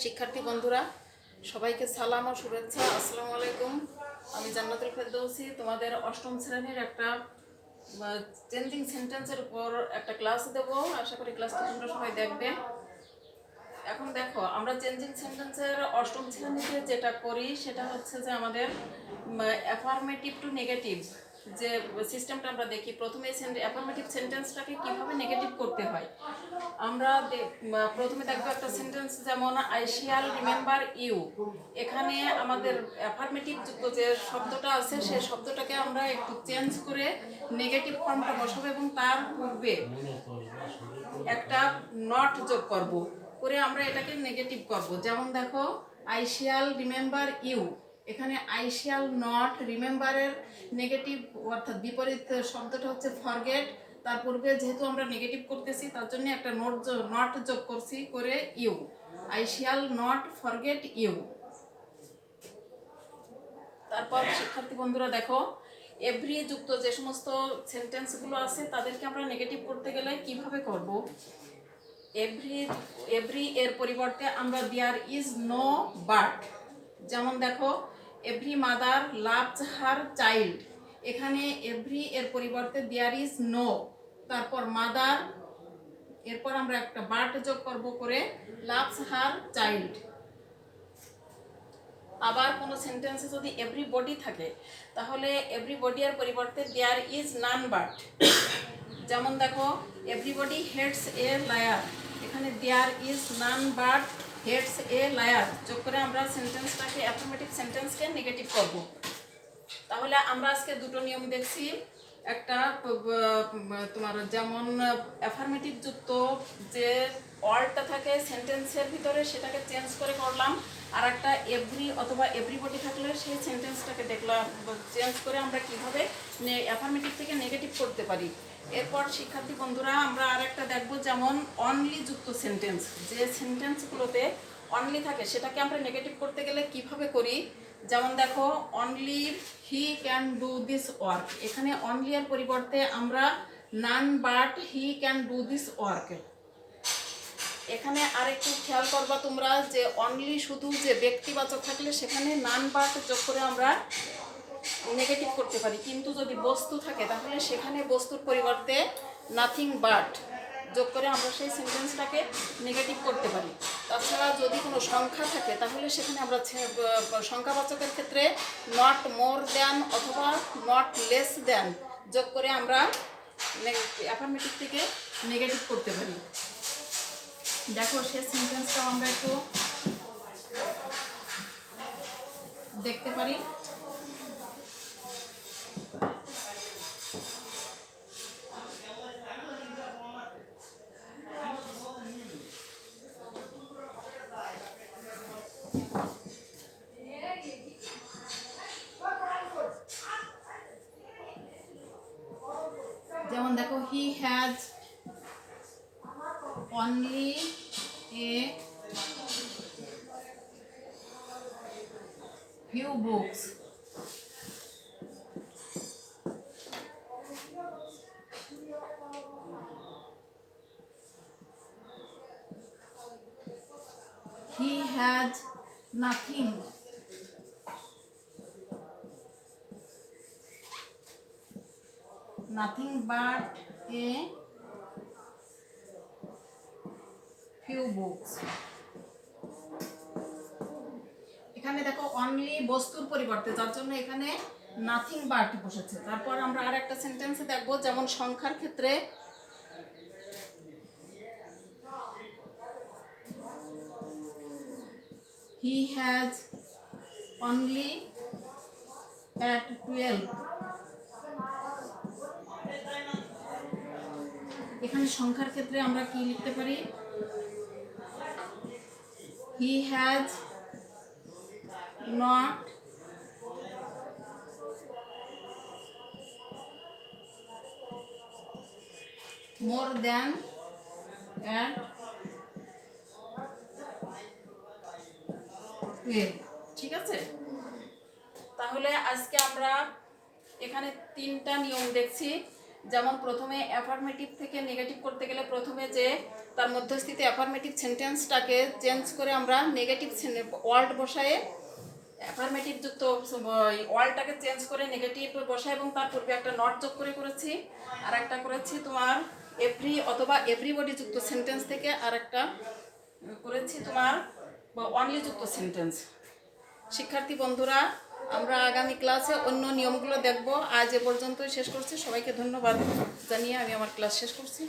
শিক্ষার্থী বন্ধুরা সবাইকে সালাম ও শুভেচ্ছা। আসসালামু আলাইকুম। আমি জান্নাতুল ফেরদৌসী, তোমাদের অষ্টম শ্রেণীর একটা চেঞ্জিং সেন্টেন্সের উপর একটা ক্লাস দেব। আশা করি ক্লাসটা তোমরা সবাই দেখবে। এখন দেখো, আমরা চেঞ্জিং সেন্টেন্সের অষ্টম শ্রেণীতে যেটা করি সেটা হচ্ছে যে আমাদের অ্যাফার্মেটিভ টু নেগেটিভ যে সিস্টেমটা আমরা দেখি। প্রথমে অ্যাফার্মেটিভ সেন্টেন্সটাকে কীভাবে নেগেটিভ করতে হয় আমরা প্রথমে দেখবো একটা সেন্টেন্স, যেমন আই শ্যাল রিমেম্বার ইউ। এখানে আমাদের অ্যাফার্মেটিভ যুক্ত যে শব্দটা আছে সেই শব্দটাকে আমরা একটু চেঞ্জ করে নেগেটিভ ফর্মটা বসাবো এবং তার পূর্বে একটা নট যোগ করব, করে আমরা এটাকে নেগেটিভ করব। যেমন দেখো, আই শ্যাল রিমেম্বার ইউ, এখানে আই শ্যাল নট রিমেম্বারের নেগেটিভ অর্থাৎ বিপরীত শব্দটা হচ্ছে ফরগেট। তার পূর্বে যেহেতু আমরা নেগেটিভ করতেছি তার জন্য একটা নট যোগ করছি, করে you, I shall not forget you. তারপর শিক্ষার্থী বন্ধুরা দেখো, এভরি যুক্ত যে সমস্ত সেন্টেন্সগুলো আছে তাদেরকে আমরা নেগেটিভ করতে গেলে কিভাবে করব। এভরি এর পরিবর্তে আমরা দেয়ার ইজ নো বাট। যেমন দেখো, every mother loves her child, এখানে এভরি এর পরিবর্তে দেয়ার ইজ নো, তারপর মাদার, এরপর আমরা একটা বাট যোগ করব, করে লাভস হার চাইল্ড। আবার কোনো সেন্টেন্সে যদি এভরিবডি থাকে তাহলে এভরিবডি এর পরিবর্তে দেয়ার ইজ নান বাট। যেমন দেখো, এভরিবডি হেটস এ লায়ার, এখানে there is none but hates a liar যোগ করে আমরা সেন্টেন্সটাকে অ্যাফার্মেটিভ সেন্টেন্সকে নেগেটিভ করব। তাহলে আমরা আজকে দুটো নিয়ম দেখছি। একটা তোমার যেমন অ্যাফার্মেটিভ যুক্ত যে ওয়ার্ডটা থাকে সেন্টেন্সের ভিতরে সেটাকে চেঞ্জ করে করলাম, আর একটা এভরি অথবা এভরিবডি থাকলে সেই সেন্টেন্সটাকে দেখলাম চেঞ্জ করে আমরা কীভাবে অ্যাফার্মেটিভ থেকে নেগেটিভ করতে পারি। এরপর শিক্ষার্থী বন্ধুরা আমরা আরেকটা দেখবো, যেমন অনলি যুক্ত সেন্টেন্স, যে সেন্টেন্সগুলোতে অনলি থাকে সেটাকে আমরা নেগেটিভ করতে গেলে কিভাবে করি। যেমন দেখো, only he can do this work, এখানে অনলি এর পরিবর্তে আমরা none but he can do this work. এখানে আরেকটু খেয়াল করবা তোমরা যে অনলি শুধু যে ব্যক্তিবাচক থাকলে সেখানে নান বাট যোগ করে আমরা নেগেটিভ করতে পারি, কিন্তু যদি বস্তু থাকে তাহলে সেখানে বস্তুর পরিবর্তে নাথিং বাট যোগ করে আমরা সেই সেন্টেন্সটাকে নেগেটিভ করতে পারি। তাছাড়া যদি কোনো সংখ্যা থাকে তাহলে সেখানে আমরা সংখ্যাবাচকের ক্ষেত্রে নট মোর দ্যান অথবা নট লেস দ্যান যোগ করে আমরা অ্যাফার্মেটিভ থেকে নেগেটিভ করতে পারি। দেখো, সেই সেন্টেন্সটাও আমরা একটু দেখতে পারি। যেমন দেখো, he has only a few books, he has nothing but a few books। এখানে দেখো অনলি বস্তুর পরিবর্তে, যার জন্য এখানে নাথিং বাট বসেছে। তারপর আমরা আর একটা সেন্টেন্সে দেখবো, যেমন সংখ্যার ক্ষেত্রে he has only at 12, এখানে সংখ্যার ক্ষেত্রে আমরা কি লিখতে পারি, he has not more than at 12। ঠিক আছে, তাহলে আজকে আমরা এখানে তিনটা নিয়ম দেখছি। যেমন প্রথমে অ্যাফার্মেটিভ থেকে নেগেটিভ করতে গেলে প্রথমে যে তার মধ্যস্থিতি অ্যাফার্মেটিভ সেন্টেন্সটাকে চেঞ্জ করে আমরা নেগেটিভ ওয়ার্ড বসায়ে অ্যাফার্মেটিভ যুক্ত ওয়ার্ডটাকে চেঞ্জ করে নেগেটিভ বসায় এবং তার পূর্বে একটা নট যোগ করে করেছি, আর একটা করেছি তোমার এভরি অথবা এভরিবডি যুক্ত সেন্টেন্স থেকে আর একটা করেছি তোমার অনলি যুক্ত সেন্টেন্স। শিক্ষার্থী বন্ধুরা, আমরা আগামী ক্লাসে অন্য নিয়মগুলো দেখব। আজ এ পর্যন্তই শেষ করছি। সবাইকে ধন্যবাদ জানিয়ে আমি আমার ক্লাস শেষ করছি।